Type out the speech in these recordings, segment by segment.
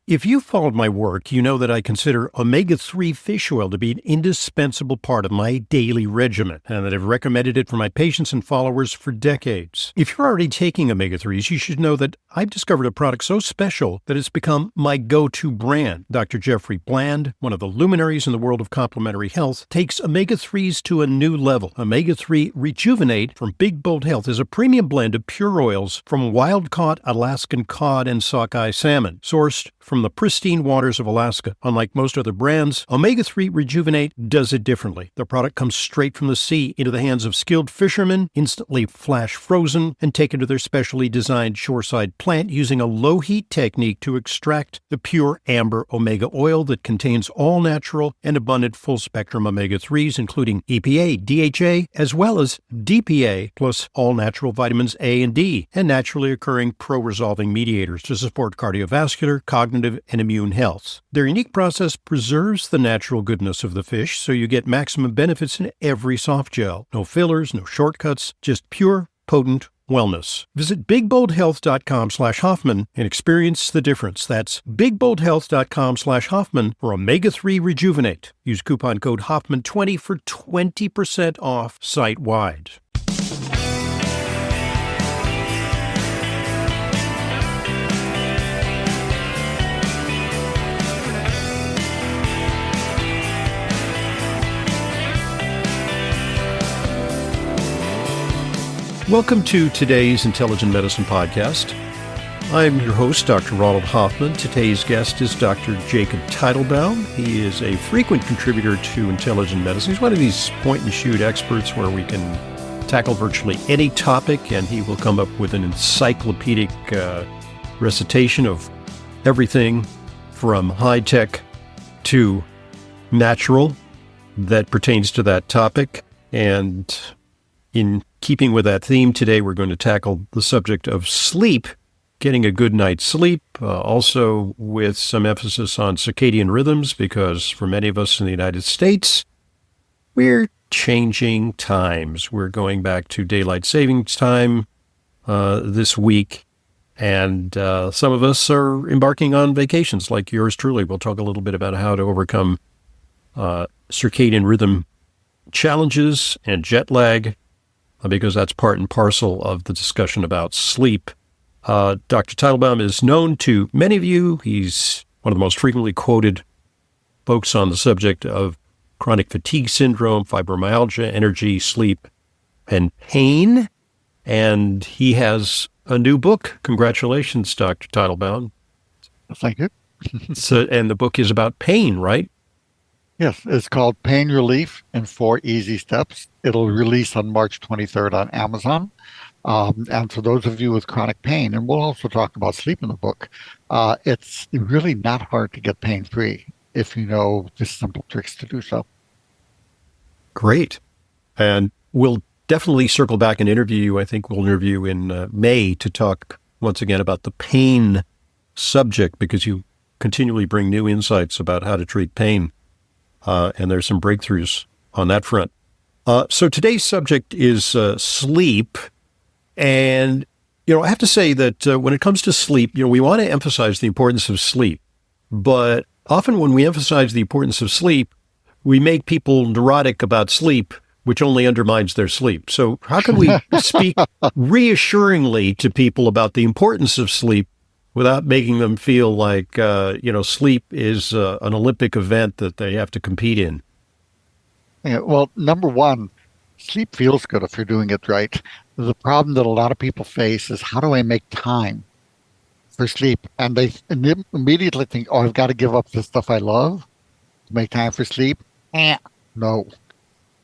If you followed my work, you know that I consider omega-3 fish oil to be an indispensable part of my daily regimen, and that I've recommended it for my patients and followers for decades. If you're already taking omega-3s, you should know that I've discovered a product so special that it's become my go-to brand. Dr. Jeffrey Bland, one of the luminaries in the world of complementary health, takes omega-3s to a new level. Omega-3 Rejuvenate from Big Bold Health is a premium blend of pure oils from wild-caught Alaskan cod and sockeye salmon, sourced from the pristine waters of Alaska. Unlike most other brands, Omega-3 Rejuvenate does it differently. The product comes straight from the sea into the hands of skilled fishermen, instantly flash frozen, and taken to their specially designed shoreside plant using a low-heat technique to extract the pure amber omega oil that contains all natural and abundant full-spectrum omega-3s, including EPA, DHA, as well as DPA, plus all natural vitamins A and D, and naturally occurring pro-resolving mediators to support cardiovascular, cognitive, and immune health. Their unique process preserves the natural goodness of the fish, so you get maximum benefits in every soft gel. No fillers, no shortcuts, just pure, potent wellness. Visit bigboldhealth.com/Hoffman and experience the difference. That's bigboldhealth.com/Hoffman for Omega-3 Rejuvenate. Use coupon code Hoffman20 for 20% off site-wide. Welcome to today's Intelligent Medicine Podcast. I'm your host, Dr. Ronald Hoffman. Today's guest is Dr. Jacob Teitelbaum. He is a frequent contributor to Intelligent Medicine. He's one of these point-and-shoot experts where we can tackle virtually any topic, and he will come up with an encyclopedic recitation of everything from high-tech to natural that pertains to that topic. And in keeping with that theme, today we're going to tackle the subject of sleep, getting a good night's sleep, also with some emphasis on circadian rhythms, because for many of us in the United States, we're changing times. We're going back to daylight savings time this week, and some of us are embarking on vacations like yours truly. We'll talk a little bit about how to overcome circadian rhythm challenges and jet lag, because that's part and parcel of the discussion about sleep. Dr. Teitelbaum is known to many of you. He's one of the most frequently quoted folks on the subject of chronic fatigue syndrome, fibromyalgia, energy, sleep, and pain. And he has a new book. Congratulations, Dr. Teitelbaum. Thank you. And the book is about pain, right? Yes, it's called Pain Relief in 4 Easy Steps. It'll release on March 23rd on Amazon. And for those of you with chronic pain, and we'll also talk about sleep in the book, it's really not hard to get pain-free if you know the simple tricks to do so. Great. And we'll definitely circle back and interview you. I think we'll interview you in May to talk once again about the pain subject, because you continually bring new insights about how to treat pain. And there's some breakthroughs on that front. So today's subject is sleep. And, I have to say that when it comes to sleep, we want to emphasize the importance of sleep. But often when we emphasize the importance of sleep, we make people neurotic about sleep, which only undermines their sleep. So how can we speak reassuringly to people about the importance of sleep without making them feel like, sleep is an Olympic event that they have to compete in? Yeah, well, number one, sleep feels good if you're doing it right. The problem that a lot of people face is, how do I make time for sleep? And they immediately think, I've got to give up the stuff I love to make time for sleep. No.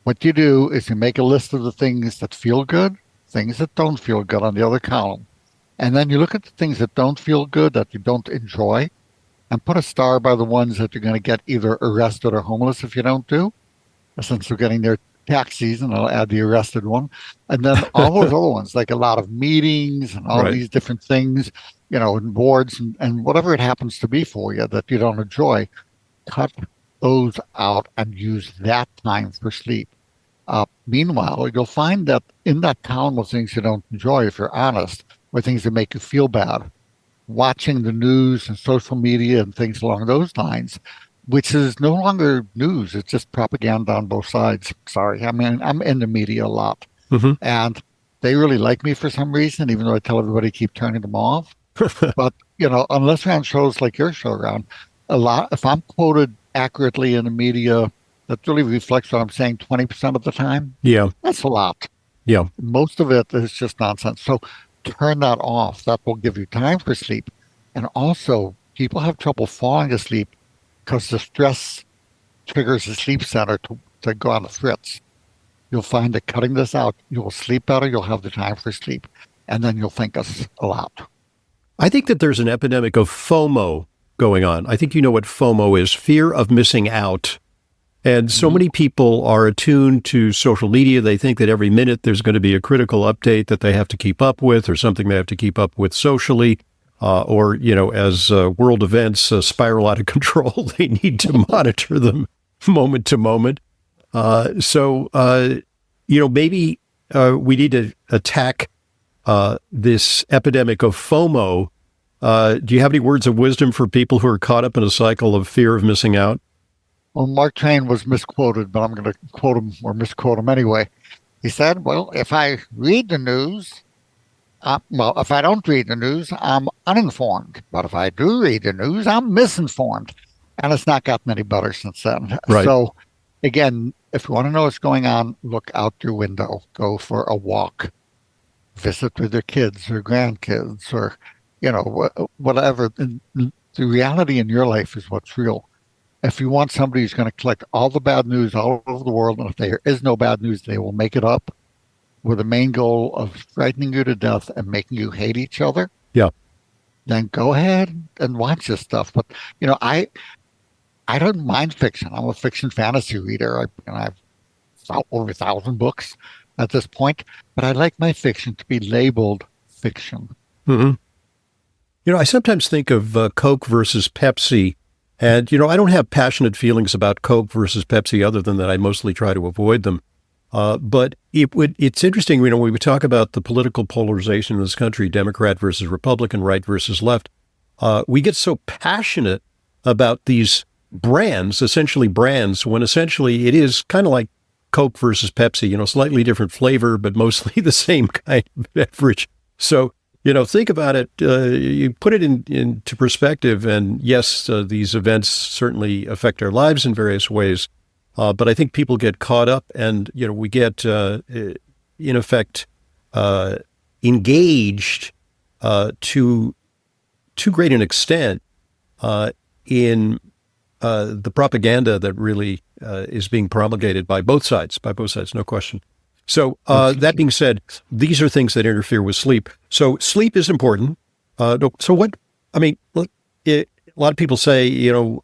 What you do is you make a list of the things that feel good, things that don't feel good on the other column. And then you look at the things that don't feel good, that you don't enjoy, and put a star by the ones that you're going to get either arrested or homeless if you don't do. Since we're getting their tax season, I'll add the arrested one. And then all those other ones, like a lot of meetings and all these different things, and boards and whatever it happens to be for you that you don't enjoy, cut those out and use that time for sleep. Meanwhile, you'll find that in that column of things you don't enjoy, if you're honest, or things that make you feel bad, watching the news and social media and things along those lines, which is no longer news. It's just propaganda on both sides. Sorry. I mean, I'm in the media a lot, Hmm. and they really like me for some reason, even though I tell everybody to keep turning them off. But, unless we're on shows like your show, around if I'm quoted accurately in the media, that really reflects what I'm saying 20% of the time. Yeah. That's a lot. Yeah. Most of it is just nonsense. So turn that off. That will give you time for sleep. And also, people have trouble falling asleep because the stress triggers the sleep center to go on the fritz. You'll find that cutting this out, you'll sleep better, you'll have the time for sleep, and then you'll think us a lot. I think that there's an epidemic of FOMO going on. I think you know what FOMO is, fear of missing out. And so Mhm. many people are attuned to social media. They think that every minute there's going to be a critical update that they have to keep up with, or something they have to keep up with socially, or, as world events spiral out of control, they need to monitor them moment to moment. Maybe we need to attack this epidemic of FOMO. Do you have any words of wisdom for people who are caught up in a cycle of fear of missing out? Well, Mark Twain was misquoted, but I'm going to quote him or misquote him anyway. He said, "Well, if I read the news, if I don't read the news, I'm uninformed. But if I do read the news, I'm misinformed." And it's not gotten any better since then. Right. So, again, if you want to know what's going on, look out your window, go for a walk, visit with your kids or grandkids, or whatever. The reality in your life is what's real. If you want somebody who's going to collect all the bad news all over the world, and if there is no bad news, they will make it up with the main goal of frightening you to death and making you hate each other, Yeah. then go ahead and watch this stuff. But I don't mind fiction. I'm a fiction fantasy reader, and I've over 1,000 books at this point. But I like my fiction to be labeled fiction. Hmm. I sometimes think of Coke versus Pepsi. And, I don't have passionate feelings about Coke versus Pepsi other than that I mostly try to avoid them. But it's interesting, when we talk about the political polarization in this country, Democrat versus Republican, right versus left, we get so passionate about these brands, essentially brands, when essentially it is kind of like Coke versus Pepsi, slightly different flavor, but mostly the same kind of beverage. So, think about it. You put it into perspective, and yes, these events certainly affect our lives in various ways. But I think people get caught up, and we get, in effect, engaged to too great an extent in the propaganda that really is being promulgated by both sides, no question. So that being said, these are things that interfere with sleep. So sleep is important. So what? I mean, look, a lot of people say, when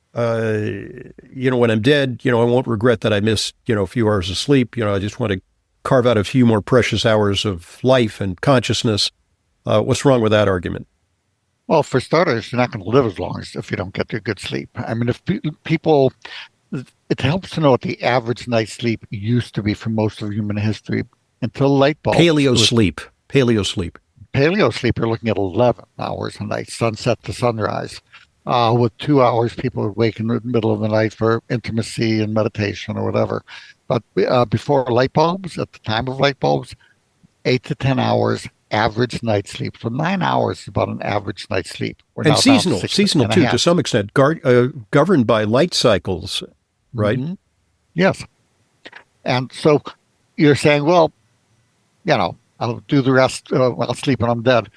I'm dead, I won't regret that I missed, a few hours of sleep. I just want to carve out a few more precious hours of life and consciousness. What's wrong with that argument? Well, for starters, you're not going to live as long as if you don't get your good sleep. I mean, if people, it helps to know what the average night's sleep used to be for most of human history until light bulbs. Paleo sleep. Paleo sleep. Paleo sleep, you're looking at 11 hours a night, sunset to sunrise. With 2 hours, people would wake in the middle of the night for intimacy and meditation or whatever. But before light bulbs, at the time of light bulbs, 8 to 10 hours average night sleep. So 9 hours is about an average night's sleep. We're And now down to seasonal and a too, half. to some extent, governed by light cycles, right? Mhm. Yes. And so you're saying, well, I'll do the rest. I'll sleep when I'm dead.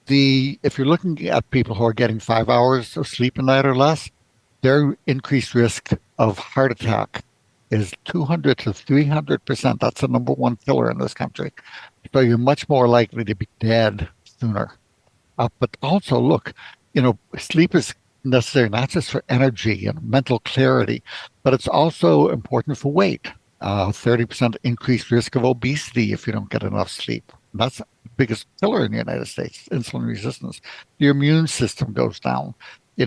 If you're looking at people who are getting 5 hours of sleep a night or less, their increased risk of heart attack is 200 to 300%. That's the number one killer in this country. So you're much more likely to be dead sooner. But also, look, sleep is necessary not just for energy and mental clarity, but it's also important for weight. 30% increased risk of obesity if you don't get enough sleep. That's the biggest killer in the United States, insulin resistance. Your immune system goes down.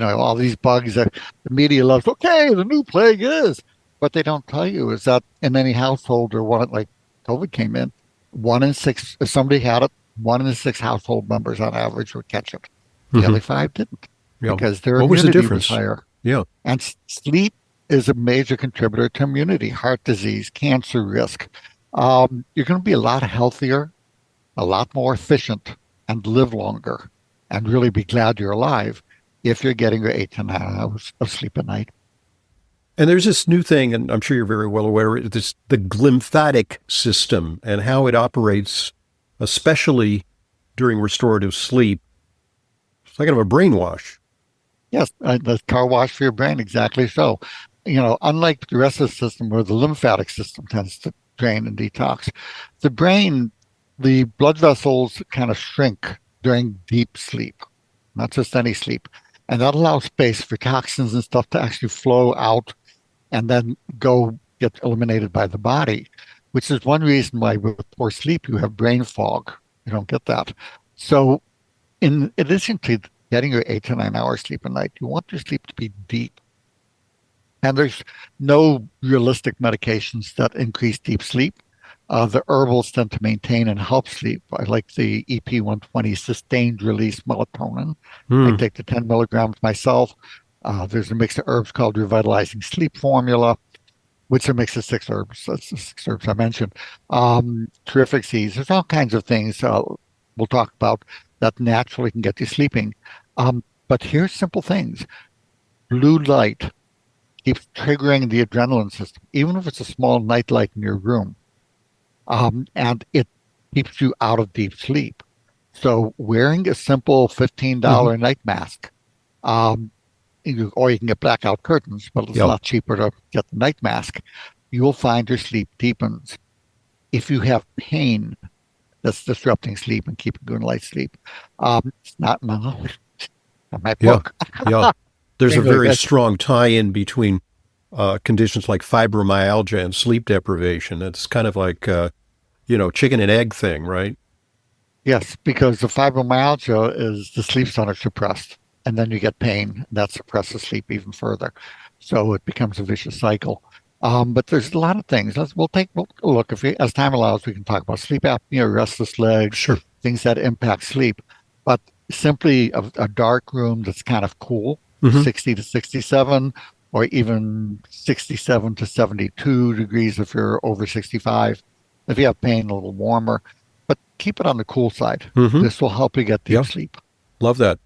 All these bugs that the media loves. Okay, the new plague is. What they don't tell you is that in any household or one, like COVID came in, 1 in 6, if somebody had it, 1 in 6 household members on average would catch it. The Hmm. other five didn't Yeah. because their What was the immunity was difference? higher. Yeah. And sleep is a major contributor to immunity, heart disease, cancer risk. You're going to be a lot healthier, a lot more efficient, and live longer, and really be glad you're alive if you're getting your 8 to 9 hours of sleep a night. And there's this new thing, and I'm sure you're very well aware of it, this the lymphatic system and how it operates, especially during restorative sleep. It's like kind of a brainwash. Yes, the car wash for your brain, exactly so. Unlike the rest of the system where the lymphatic system tends to drain and detox, the brain, the blood vessels kind of shrink during deep sleep, not just any sleep. And that allows space for toxins and stuff to actually flow out and then go get eliminated by the body, which is one reason why with poor sleep you have brain fog. You don't get that. So in addition to getting your 8 to 9 hours sleep a night, you want your sleep to be deep. And there's no realistic medications that increase deep sleep. The herbals tend to maintain and help sleep. I like the EP120 sustained release melatonin. I Hmm. take the 10 milligrams myself. There's a mix of herbs called Revitalizing Sleep Formula, which is a mix of 6 herbs. That's the 6 herbs I mentioned. Terrific seeds. There's all kinds of things we'll talk about that naturally can get you sleeping. But here's simple things. Blue light keeps triggering the adrenaline system, even if it's a small night light in your room. And it keeps you out of deep sleep. So wearing a simple Hmm. $15 night mask, um, or you can get blackout curtains, but it's a Yeah. lot cheaper to get the night mask. You will find your sleep deepens. If you have pain that's disrupting sleep and keeping you in light sleep, it's not my Yeah. book. Yeah. There's a Anyway, very strong tie-in between conditions like fibromyalgia and sleep deprivation. It's kind of like chicken and egg thing, right? yes, because the fibromyalgia is the sleep center suppressed, and then you get pain that suppresses sleep even further. So it becomes a vicious cycle. But there's a lot of things. We'll look if we, as time allows, we can talk about sleep apnea, restless legs, Sure. things that impact sleep. But simply a dark room that's kind of cool, Hmm. 60 to 67, or even 67 to 72 degrees if you're over 65. If you have pain, a little warmer, but keep it on the cool side. Hmm. This will help you get deep Yeah. sleep. Love that.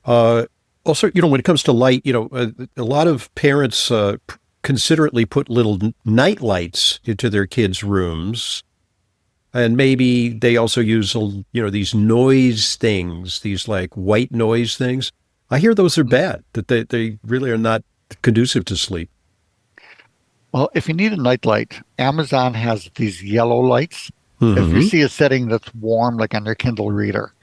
Uh, Also, when it comes to light, a lot of parents considerately put little night lights into their kids' rooms. And maybe they also use, these noise things, these like white noise things. I hear those are bad, that they really are not conducive to sleep. Well, if you need a night light, Amazon has these yellow lights. If you Hmm. see a setting that's warm, like on your Kindle reader,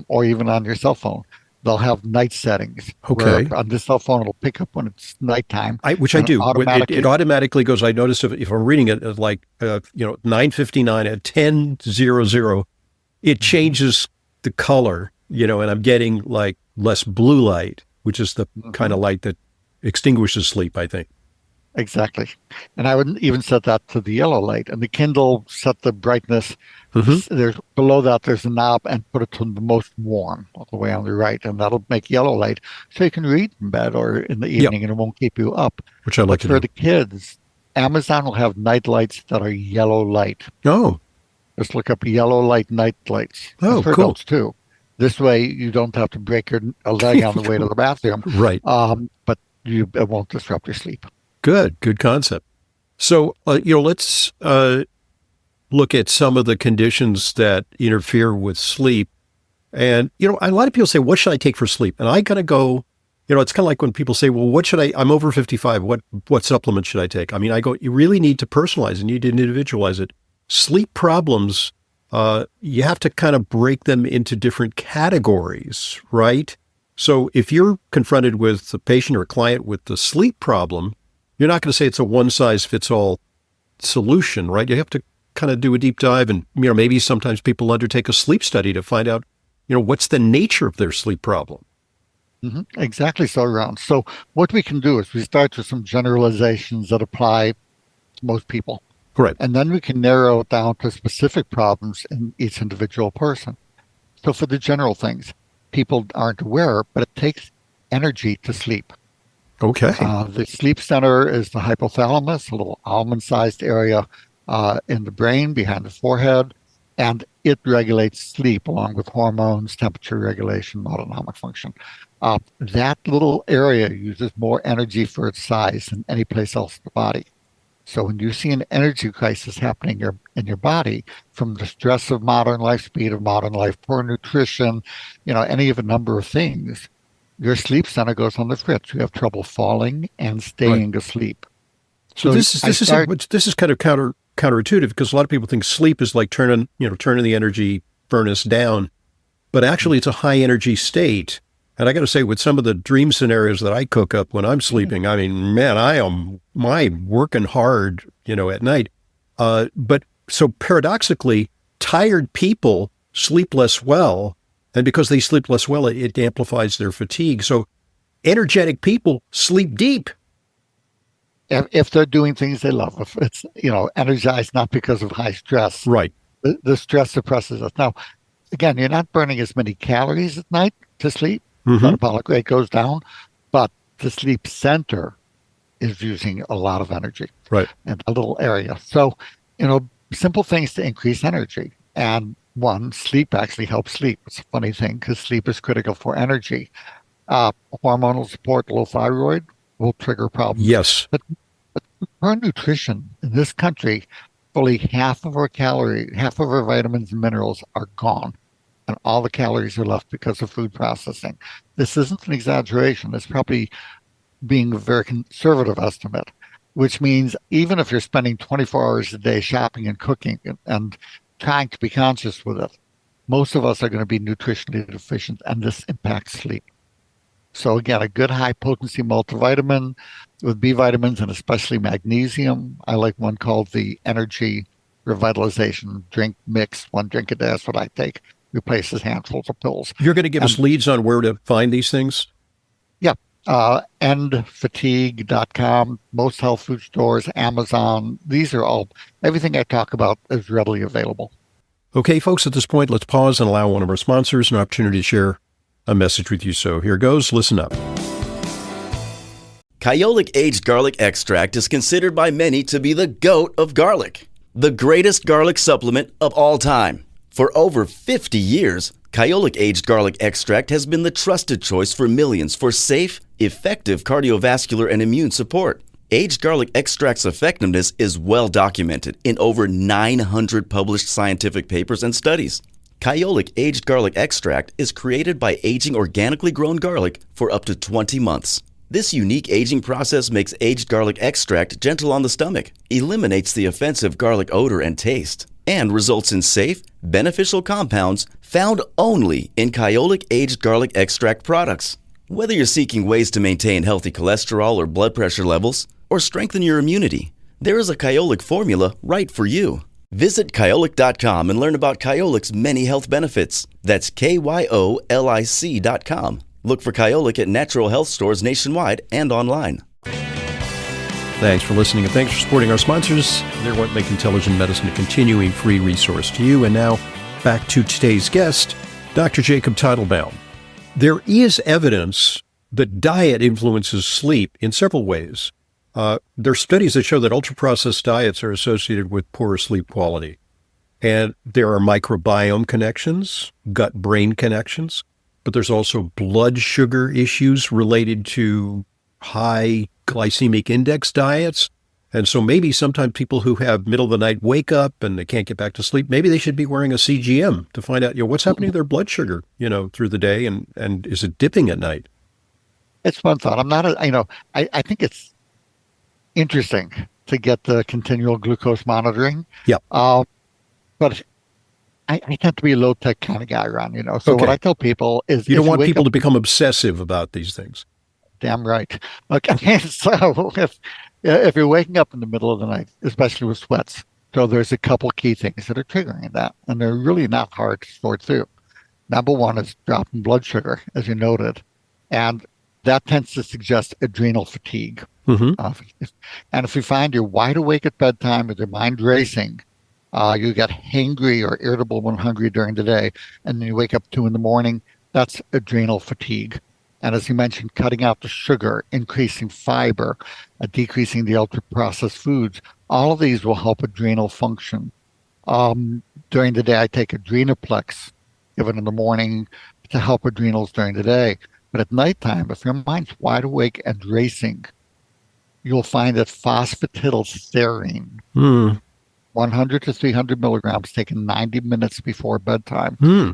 or even on your cell phone, they'll have night settings where Okay. on this cell phone it'll pick up when it's nighttime Which I and do. It automatically. automatically goes. I notice if I'm reading it at like 9:59 at 10:00, it Mhm, changes the color. And I'm getting like less blue light, which is the kind mhm. of light that extinguishes sleep, I think. Exactly. And I would even set that to the yellow light. And the Kindle set the brightness. Hmm. There's below that, there's a knob and put it to the most warm all the way on the right. And that'll make yellow light. So you can read in bed or in the Yep, evening and it won't keep you up. which I like But to for do. the kids, Amazon will have night lights that are yellow light. Oh, Just look up yellow light night lights. That's oh, for cool. adults too. This way you don't have to break your a leg on the way to the bathroom. Right. But it won't disrupt your sleep. Good concept. So, let's look at some of the conditions that interfere with sleep. And, a lot of people say, what should I take for sleep? And I kind of go, it's kind of like when people say, well, what should I'm over 55. What supplement should I take? I mean, I go, you really need to personalize and you need to individualize it. Sleep problems, you have to kind of break them into different categories, right? So if you're confronted with a patient or a client with the sleep problem, you're not going to say it's a one size fits all solution, right? You have to kind of do a deep dive and, maybe sometimes people undertake a sleep study to find out, what's the nature of their sleep problem. Exactly so, Ron. So what we can do is we start with some generalizations that apply to most people, Right. and then we can narrow it down to specific problems in each individual person. So for the general things, people aren't aware, but it takes energy to sleep. Okay. The sleep center is the hypothalamus, a little almond-sized area in the brain behind the forehead, and it regulates sleep along with hormones, temperature regulation, autonomic function. That little area uses more energy for its size than any place else in the body. So when you see an energy crisis happening in your body from the stress of modern life, speed of modern life, poor nutrition, any of a number of things, your sleep center goes on the fritz. You have trouble falling and Right. staying asleep. So So this is I this is start, this is kind of counterintuitive because a lot of people think sleep is like turning the energy furnace down, but actually it's a high energy state. And I got to say, with some of the dream scenarios that I cook up when I'm sleeping, I mean, man, my working hard, at night. But so paradoxically, tired people sleep less well, and because they sleep less well, it amplifies their fatigue. So energetic people sleep deep. if they're doing things they love, if it's, energized not because of high stress, Right. the stress suppresses us. Now, again, you're not burning as many calories at night to sleep. Mm-hmm. Metabolic rate goes down, but the sleep center is using a lot of energy Right. in a little area. So, simple things to increase energy. And one, sleep actually helps sleep. It's a funny thing because sleep is critical for energy. Hormonal support, low thyroid will trigger problems. Yes. But our nutrition in this country, fully half of our vitamins and minerals are gone. And all the calories are left because of food processing. This isn't an exaggeration. It's probably being a very conservative estimate, which means even if you're spending 24 hours a day shopping and cooking and trying to be conscious with it, most of us are going to be nutritionally deficient, and this impacts sleep. So again, a good high potency multivitamin with B vitamins and especially magnesium. I like one called the Energy Revitalization Drink Mix. One drink a day. That's what I take. Replaces handfuls of pills. You're going to give us And leads on where to find these things? yeah, endfatigue.com, most health food stores, Amazon. These are all, everything I talk about is readily available. Okay, folks, at this point, let's pause and allow one of our sponsors an opportunity to share a message with you. So here goes. Listen up. Kyolic aged garlic extract is considered by many to be the GOAT of garlic, the greatest garlic supplement of all time. For over 50 years, Kyolic aged garlic extract has been the trusted choice for millions for safe, effective cardiovascular and immune support. Aged garlic extract's effectiveness is well documented in over 900 published scientific papers and studies. Kyolic aged garlic extract is created by aging organically grown garlic for up to 20 months. This unique aging process makes aged garlic extract gentle on the stomach, eliminates the offensive garlic odor and taste, and results in safe, beneficial compounds found only in Kyolic aged garlic extract products. Whether you're seeking ways to maintain healthy cholesterol or blood pressure levels, or strengthen your immunity, there is a Kyolic formula right for you. Visit Kyolic.com and learn about Kyolic's many health benefits. That's KYOLIC.com. Look for Kyolic at natural health stores nationwide and online. Thanks for listening, and thanks for supporting our sponsors. They're what make intelligent medicine a continuing free resource to you. And now, back to today's guest, Dr. Jacob Teitelbaum. There is evidence that diet influences sleep in several ways. There are studies that show that ultra-processed diets are associated with poorer sleep quality. And there are microbiome connections, gut-brain connections, but there's also blood sugar issues related to high glycemic index diets. And so maybe sometimes people who have middle of the night wake up and they can't get back to sleep, maybe they should be wearing a CGM to find out, what's happening to their blood sugar, through the day, and is it dipping at night? It's one thought. I'm not, I think it's interesting to get the continual glucose monitoring. Yeah. But I tend to be a low tech kind of guy, Ron, So Okay. what I tell people is You don't if want wake people up, to become obsessive about these things. damn right. Okay. So if you're waking up in the middle of the night, especially with sweats, so there's a couple key things that are triggering that, and they're really not hard to sort through. Number one is drop in blood sugar, as you noted, and that tends to suggest adrenal fatigue. Mm-hmm. And if you find you're wide awake at bedtime with your mind racing, you get hangry or irritable when hungry during the day, and then you wake up 2 in the morning, That's adrenal fatigue. And as you mentioned, cutting out the sugar, increasing fiber, decreasing the ultra processed foods, all of these will help adrenal function. Um, During the day, I take Adrenaplex, given in the morning to help adrenals during the day. But at nighttime, if your mind's wide awake and racing, you'll find that phosphatidylserine, Hmm. 100 to 300 milligrams taken 90 minutes before bedtime, Hmm.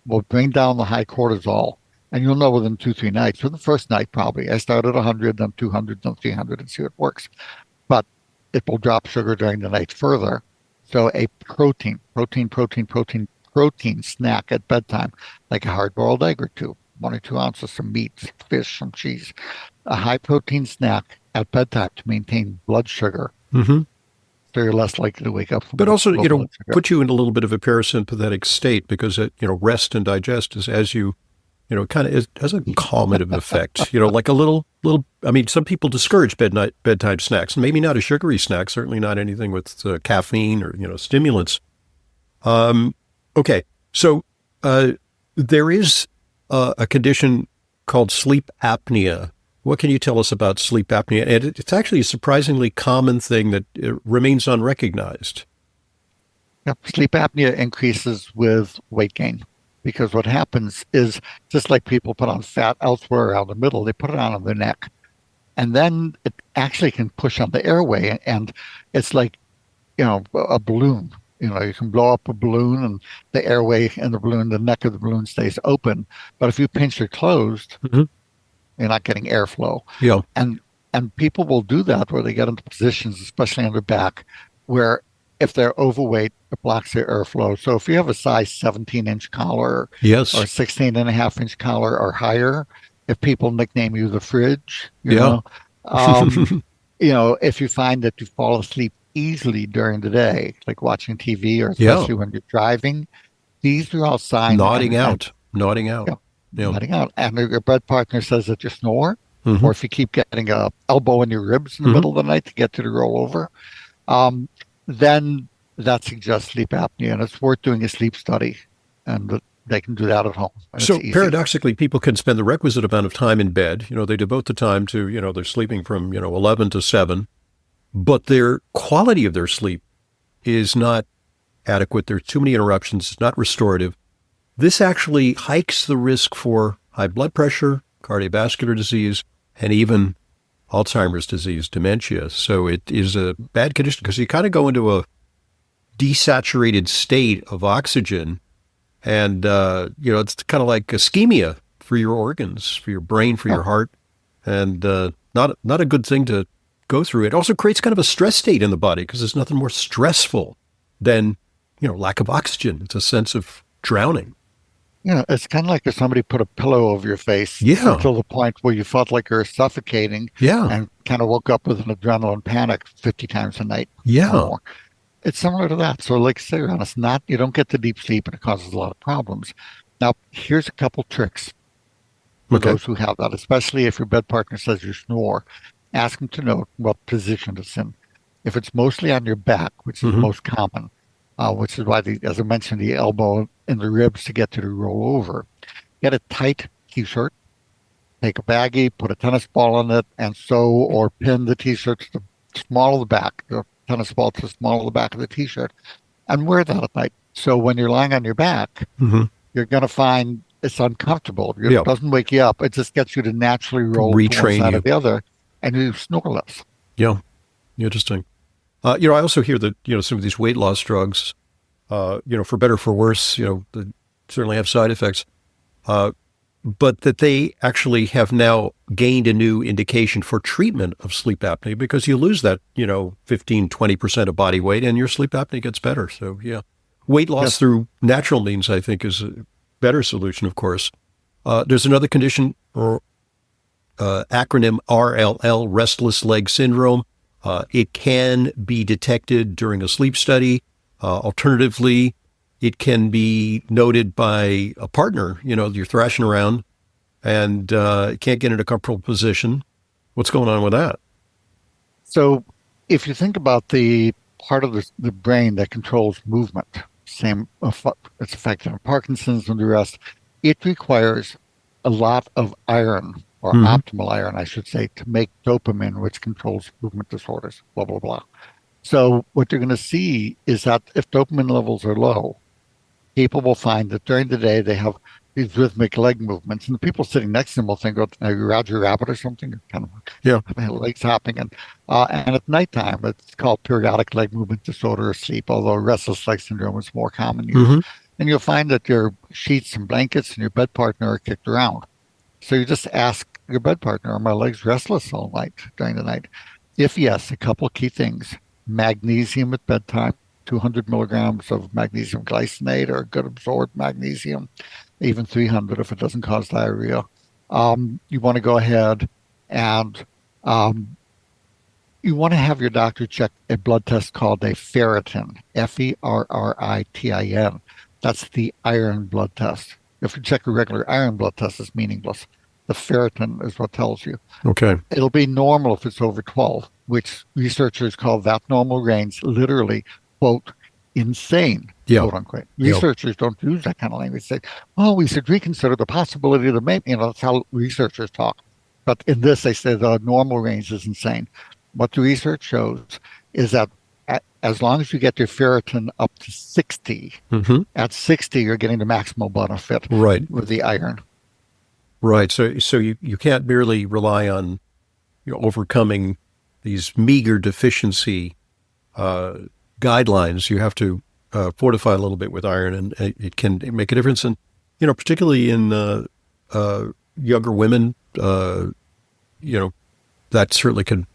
will bring down the high cortisol. And you'll know within 2, 3 nights. For the first night, probably. I start at 100, then 200, then 300 and see what works. But it will drop sugar during the night further. So a protein snack at bedtime, like a hard-boiled egg or two, 1 or 2 ounces, some meat, fish, some cheese, a high protein snack at bedtime to maintain blood sugar. Mm-hmm. So you're less likely to wake up from But also, low blood sugar. put you in a little bit of a parasympathetic state because rest and digest is as you kind of has a calmative effect. Like a little. I mean, some people discourage bedtime snacks. Maybe not a sugary snack. Certainly not anything with caffeine or stimulants. Okay, so there is a condition called sleep apnea. What can you tell us about sleep apnea? And it's actually a surprisingly common thing that remains unrecognized. Yep. Sleep apnea increases with weight gain because what happens is just like people put on fat elsewhere around the middle, they put it on their neck. And then it actually can push on the airway. And it's like, a balloon. You can blow up a balloon and the airway in the balloon, the neck of the balloon stays open. But if you pinch it closed, Mm-hmm. you're not getting airflow. Yeah. And people will do that where they get into positions, especially on their back, where if they're overweight, it blocks their airflow. So if you have a size 17-inch collar Yes. or 16.5-inch collar or higher, if people nickname you the fridge, Yeah. if you find that you fall asleep easily during the day, like watching TV or Yeah. especially when you're driving, these are all signs. Nodding out. Yeah. Nodding out. And your bed partner says that you snore, Mm-hmm. or if you keep getting a elbow in your ribs in the Mhm. middle of the night to get to the rollover, then that suggests sleep apnea, and it's worth doing a sleep study, and they can do that at home. And So it's easy. paradoxically, people can spend the requisite amount of time in bed. They devote the time to, they're sleeping from, 11 to 7, but their quality of their sleep is not adequate. There's too many interruptions. It's not restorative. This actually hikes the risk for high blood pressure, cardiovascular disease, and even Alzheimer's disease, dementia. So it is a bad condition because you kind of go into a desaturated state of oxygen. And, it's kind of like ischemia for your organs, for your brain, for your heart, and not a good thing to go through. It also creates kind of a stress state in the body because there's nothing more stressful than, lack of oxygen. It's a sense of drowning. It's kind of like if somebody put a pillow over your face Yeah. until the point where you felt like you were suffocating Yeah. and kind of woke up with an adrenaline panic 50 times a night or Yeah. more. It's similar to that. So like I say, it's not, you don't get the deep sleep and it causes a lot of problems. Now, here's a couple tricks for Okay. those who have that, especially if your bed partner says you snore. Ask them to note what position it's in. If it's mostly on your back, which is Mhm. most common, which is why, as I mentioned, the elbow and the ribs to get to the rollover. Get a tight t-shirt, take a baggie, put a tennis ball in it, and sew or pin the t-shirt to the small of the back, the tennis ball to the small of the back of the t-shirt, and wear that at night. So when you're lying on your back, Mhm. you're going to find it's uncomfortable. It Yeah. doesn't wake you up. It just gets you to naturally roll to one Retrain side you. or the other, and you snore less. Yeah. Interesting. I also hear that, some of these weight loss drugs, for better or for worse, they certainly have side effects, but that they actually have now gained a new indication for treatment of sleep apnea because you lose that, 15, 20% of body weight and your sleep apnea gets better. So, yeah. Weight loss Yes. through natural means, I think, is a better solution, of course. There's another condition, or acronym RLL, restless leg syndrome. It can be detected during a sleep study. Alternatively, it can be noted by a partner. You're thrashing around and can't get in a comfortable position. What's going on with that? So if you think about the part of the brain that controls movement, it's affected on Parkinson's and the rest. it requires a lot of iron, or Hmm. optimal iron, I should say, to make dopamine, which controls movement disorders, blah, blah, blah. So what you're going to see is that if dopamine levels are low, people will find that during the day they have these rhythmic leg movements, and the people sitting next to them will think, "Oh, are you Roger Rabbit or something?" Or kind Yeah. of legs hopping, and at nighttime it's called periodic leg movement disorder or sleep, although restless leg syndrome is more common used. Hmm. And you'll find that your sheets and blankets and your bed partner are kicked around. So you just ask your bed partner, "Are my legs restless all night during the night?" If yes, a couple of key things: magnesium at bedtime. 200 milligrams of magnesium glycinate or good absorbed magnesium, even 300 if it doesn't cause diarrhea. You want to go ahead and um, you want to have your doctor check a blood test called a ferritin, Ferritin. That's the iron blood test. If you check a regular iron blood test, it's meaningless. The ferritin is what tells you. Okay. It'll be normal if it's over 12, which researchers call that normal range literally, quote, insane, Yeah. quote unquote. Yeah. Researchers don't use that kind of language. They say, "Oh, we should reconsider the possibility that maybe," that's how researchers talk. But in this, they say the normal range is insane. What the research shows is that as long as you get your ferritin up to 60, Hmm. at 60, you're getting the maximal benefit Right. with the iron. Right. So you can't merely rely on overcoming these meager deficiency uh, guidelines. You have to fortify a little bit with iron, and it can make a difference. And particularly in younger women, that certainly can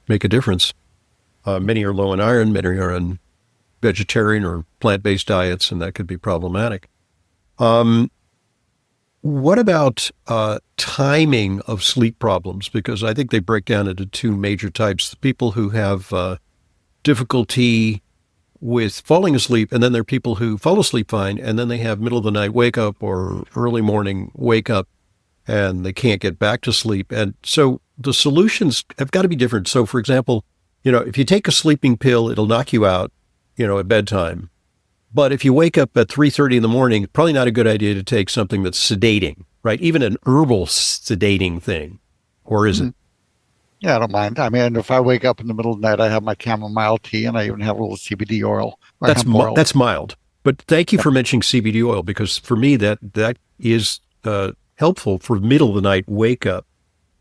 make a difference. Many are low in iron, many are on vegetarian or plant-based diets, and that could be problematic. Um, what about timing of sleep problems? Because I think they break down into two major types: the people who have difficulty with falling asleep, and then there are people who fall asleep fine, and then they have middle of the night wake up or early morning wake up, and they can't get back to sleep. And so the solutions have got to be different. So, for example, if you take a sleeping pill, it'll knock you out, at bedtime. But if you wake up at 3:30 in the morning, probably not a good idea to take something that's sedating, right? Even an herbal sedating thing, or is it? Yeah, I don't mind. I mean, if I wake up in the middle of the night, I have my chamomile tea and I even have a little CBD oil or hemp oil. That's mild. But thank you Yeah. for mentioning CBD oil, because for me that is helpful for middle of the night wake up.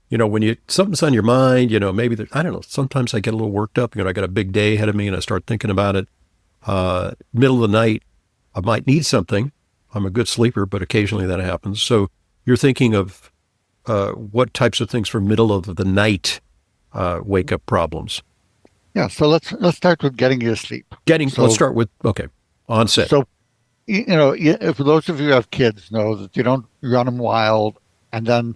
When something's on your mind, maybe I don't know. Sometimes I get a little worked up. I got a big day ahead of me, and I start thinking about it. Middle of the night, I might need something. I'm a good sleeper, but occasionally that happens. So you're thinking of what types of things for middle of the night wake up problems. Yeah, so let's start with getting you to sleep. Let's start with, okay, onset. So for those of you who have kids, know that you don't run them wild and then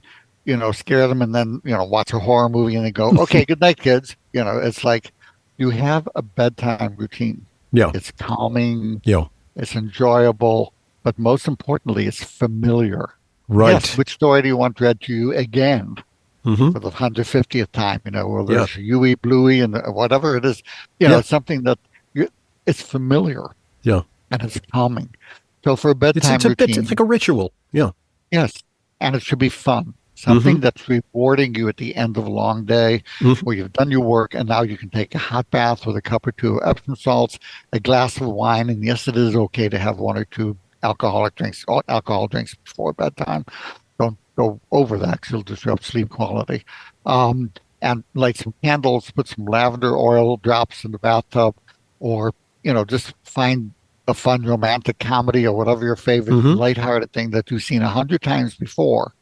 scare them and then watch a horror movie and then go, "Okay, good night, kids." It's like you have a bedtime routine. Yeah. It's calming, Yeah. it's enjoyable, but most importantly, it's familiar. Right. Yes, which story do you want read to you again Mm-hmm. for the 150th time? Where Yeah. there's Huey, Bluey, and whatever it is. Yeah. It's something that it's familiar Yeah. and it's calming. So for a It's bedtime routine, it's like a ritual. Yeah. yes, and it should be fun. Mm-hmm. Something that's rewarding you at the end of a long day Mm-hmm. where you've done your work and now you can take a hot bath with a cup or two of Epsom salts, a glass of wine, and yes, it is okay to have one or two alcohol drinks before bedtime. Don't go over that because it'll disrupt sleep quality. And light some candles, put some lavender oil drops in the bathtub, or just find a fun romantic comedy or whatever your favorite Mm-hmm. lighthearted thing that you've seen 100 times before.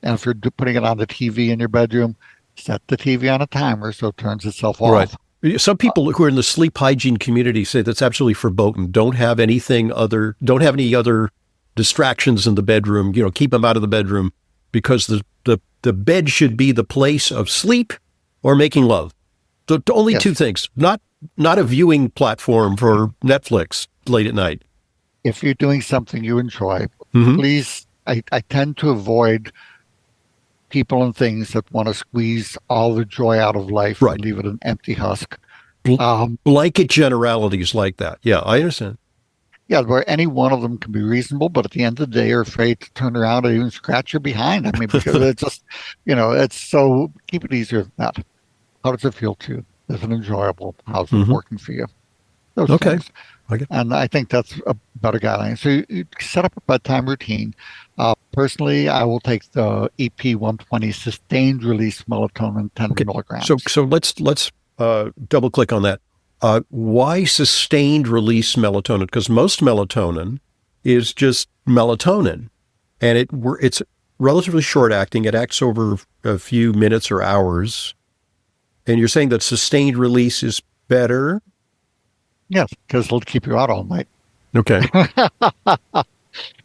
And if you're putting it on the TV in your bedroom, set the TV on a timer so it turns itself off. Right. Some people who are in the sleep hygiene community say that's absolutely verboten. Don't have any other distractions in the bedroom. Keep them out of the bedroom, because the bed should be the place of sleep or making love. The only Yes. two things, not a viewing platform for Netflix late at night. If you're doing something you enjoy, Mm-hmm. please, I tend to avoid people and things that want to squeeze all the joy out of life Right. and leave it an empty husk. Blanket generalities like that. Yeah, I understand. Yeah, where any one of them can be reasonable, but at the end of the day, you're afraid to turn around and even scratch your behind. I mean, because it's just, it's so keep it easier than that. How does it feel to you? Is it enjoyable? How's it Hmm. working for you? Those Okay. things. I get. And I think that's a better guideline. So you set up a bedtime routine. Personally, I will take the EP 120 sustained release melatonin 10 Okay. So milligrams. so let's double click on that. Why sustained release melatonin? Because most melatonin is just melatonin, and it's relatively short acting. It acts over a few minutes or hours. And you're saying that sustained release is better? Yes, because it'll keep you out all night. Okay.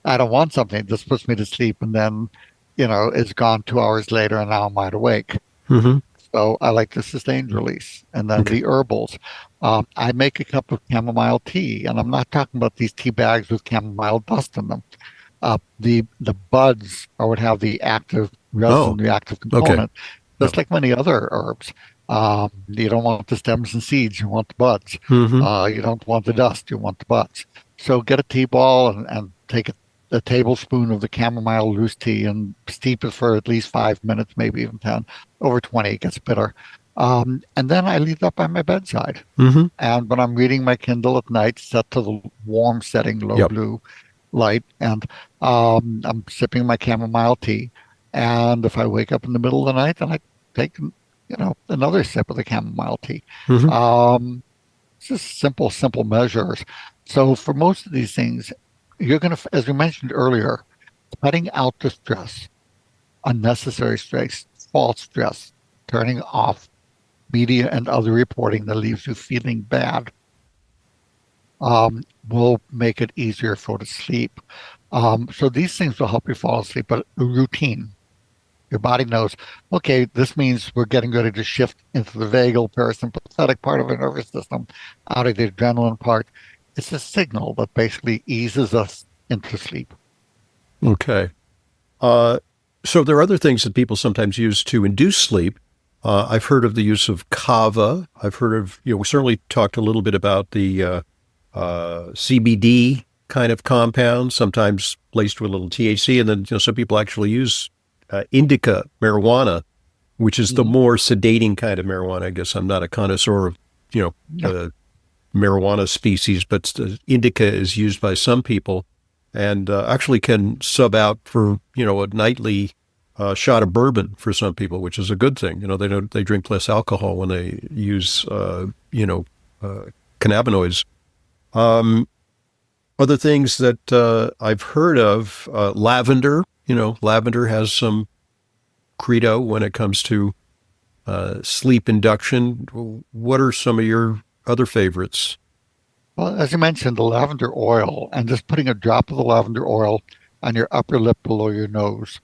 I don't want something that puts me to sleep and then, it's gone 2 hours later and now I'm wide awake. Hmm. So I like the sustained release. And then Okay. the herbals. I make a cup of chamomile tea, and I'm not talking about these tea bags with chamomile dust in them. The buds would have the active resin, Oh, the active okay. component, Yeah. just like many other herbs. You don't want the stems and seeds, you want the buds. Hmm. You don't want the dust, you want the buds. So get a tea ball and take a tablespoon of the chamomile loose tea and steep it for at least 5 minutes, maybe even 10. Over 20, it gets bitter. And then I leave that by my bedside. Hmm. And when I'm reading my Kindle at night, set to the warm setting, low Yep. blue light, and I'm sipping my chamomile tea. And if I wake up in the middle of the night, then I take, another sip of the chamomile tea. Hmm. Um, it's just simple measures. So for most of these things, you're going to, as we mentioned earlier, cutting out the stress, unnecessary stress, false stress, turning off media and other reporting that leaves you feeling bad, will make it easier for to sleep. So these things will help you fall asleep, but a routine. Your body knows, okay, this means we're getting ready to shift into the vagal parasympathetic part of our nervous system, out of the adrenaline part. It's a signal that basically eases us into sleep. Okay. Uh, so there are other things that people sometimes use to induce sleep. I've heard of the use of kava. I've heard of, we certainly talked a little bit about the CBD kind of compounds, sometimes laced with a little THC. And then, some people actually use indica marijuana, which is the Mm-hmm. more sedating kind of marijuana. I guess I'm not a connoisseur of, you know, Yeah. marijuana species, but indica is used by some people and actually can sub out for, a nightly shot of bourbon for some people, which is a good thing. They drink less alcohol when they use, cannabinoids. Um, Other things that I've heard of, lavender. Lavender has some credo when it comes to sleep induction. What are some of your other favorites? Well, as you mentioned, the lavender oil, and just putting a drop of the lavender oil on your upper lip below your nose.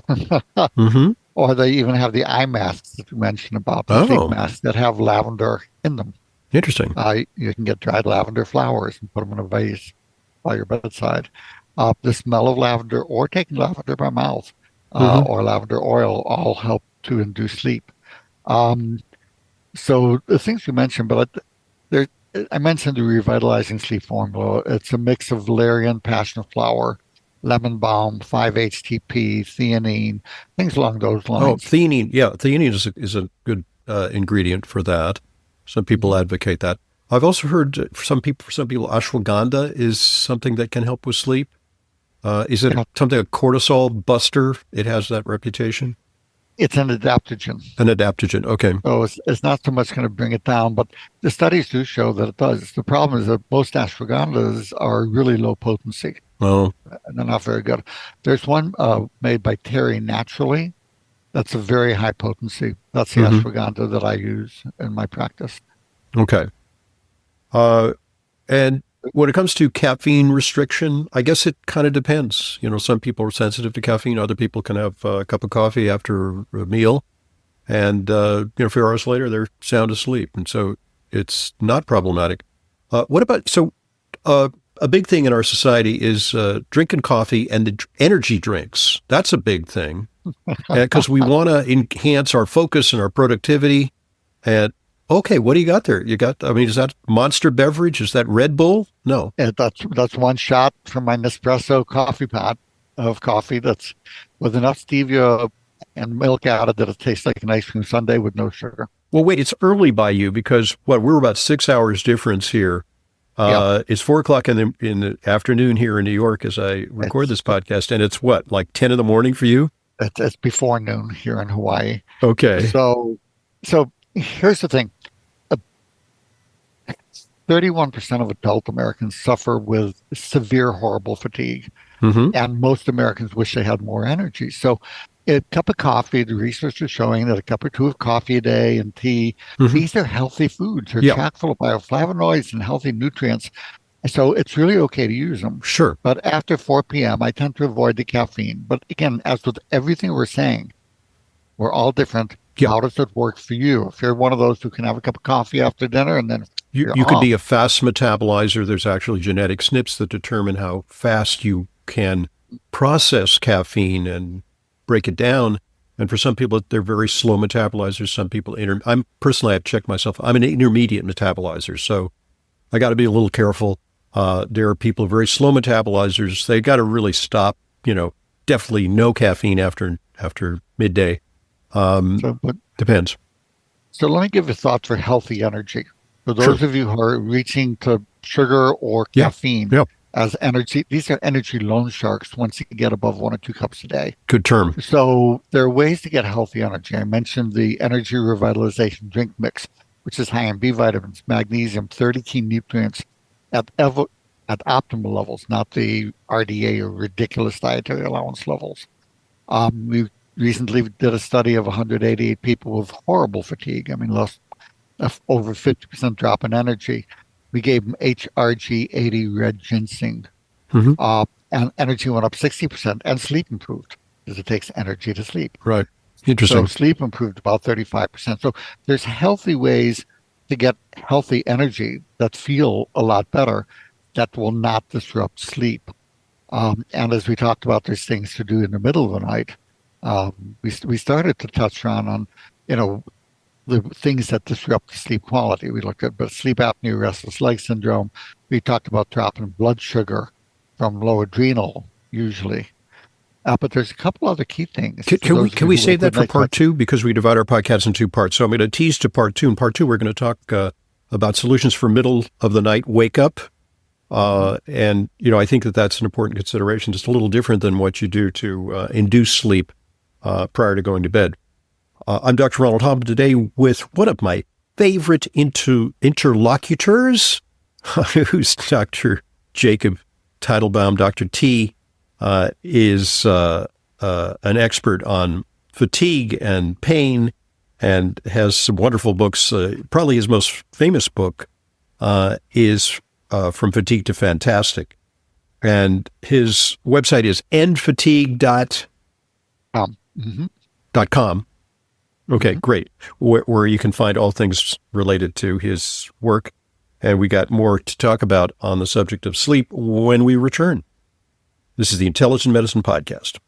Mm-hmm. Or they even have the eye masks that you mentioned about, the sleep Oh, masks that have lavender in them. interesting. You can get dried lavender flowers and put them in a vase by your bedside. The smell of lavender or taking lavender by mouth Mm-hmm. or lavender oil all help to induce sleep. Um, so the things you mentioned, but there, I mentioned the revitalizing sleep formula. It's a mix of valerian, passion flower, lemon balm, 5-HTP, theanine, things along those Oh, lines. theanine. Yeah, theanine is a good ingredient for that. Some people Mhm. advocate that. I've also heard for some people, ashwagandha is something that can help with sleep. Is it Yeah, something a cortisol buster? It has that reputation. it's an adaptogen. An adaptogen. Okay. So it's not so much going to bring it down, but the studies do show that it does. The problem is that most ashwagandhas are really low potency Well. and they're not very good. There's one made by Terry Naturally that's a very high potency. That's the Hmm. ashwagandha that I use in my practice. Okay. And when it comes to caffeine restriction, I guess it kind of depends. Some people are sensitive to caffeine. Other people can have a cup of coffee after a meal, and a few hours later they're sound asleep, and so it's not problematic. What about uh, a big thing in our society is drinking coffee and the energy drinks. That's a big thing because we want to enhance our focus and our productivity. And Okay, what do you got there? Is that Monster beverage? Is that Red Bull? No. And that's one shot from my Nespresso coffee pot of coffee that's with enough stevia and milk added that it tastes like an ice cream sundae with no sugar. Well, wait, it's early by you because we're about 6 hours difference here. Yeah. It's 4 o'clock in the afternoon here in New York as I record this podcast, and it's what, like 10 in the morning for you? It's before noon here in Hawaii. Okay. So here's the thing. 31% of adult Americans suffer with severe, horrible fatigue. Mm-hmm. And most Americans wish they had more energy. So a cup of coffee, the research is showing that a cup or two of coffee a day and tea, these are healthy foods. They're chock full of bioflavonoids and healthy nutrients. So it's really okay to use them. Sure. But after 4 p.m., I tend to avoid the caffeine. But again, as with everything we're saying, we're all different. Yeah. How does it work for you? If you're one of those who can have a cup of coffee after dinner and then you could be a fast metabolizer. There's actually genetic SNPs that determine how fast you can process caffeine and break it down. And for some people, they're very slow metabolizers. Some people, I've checked myself. I'm an intermediate metabolizer, so I got to be a little careful. There are people very slow metabolizers. They got to really stop. Definitely no caffeine after midday. Depends. So let me give a thought for healthy energy. For those of you who are reaching to sugar or caffeine as energy, these are energy loan sharks once you get above 1 or 2 cups a day. Good term. So there are ways to get healthy energy. I mentioned the energy revitalization drink mix, which is high in B vitamins, magnesium, 30 key nutrients at optimal levels, not the RDA or ridiculous dietary allowance levels. We recently did a study of 188 people with horrible fatigue. Lost over 50% drop in energy. We gave them HRG80 red ginseng, and energy went up 60%, and sleep improved because it takes energy to sleep. Right. Interesting. So sleep improved about 35%. So there's healthy ways to get healthy energy that feel a lot better that will not disrupt sleep. And as we talked about, there's things to do in the middle of the night. We started to touch on the things that disrupt the sleep quality. We looked at sleep apnea, restless leg syndrome. We talked about dropping blood sugar from low adrenal, usually. But there's a couple other key things. Can we save that for part 2? Because we divide our podcast in 2 parts. So I'm going to tease to part 2. In part 2, we're going to talk about solutions for middle of the night wake up. And I think that's an important consideration, just a little different than what you do to induce sleep prior to going to bed. I'm Dr. Ronald Hoffman today with one of my favorite interlocutors, who's Dr. Jacob Teitelbaum. Dr. T is an expert on fatigue and pain and has some wonderful books. Probably his most famous book is From Fatigue to Fantastic. And his website is endfatigue.com. Okay, great. Where you can find all things related to his work. And we got more to talk about on the subject of sleep when we return. This is the Intelligent Medicine Podcast.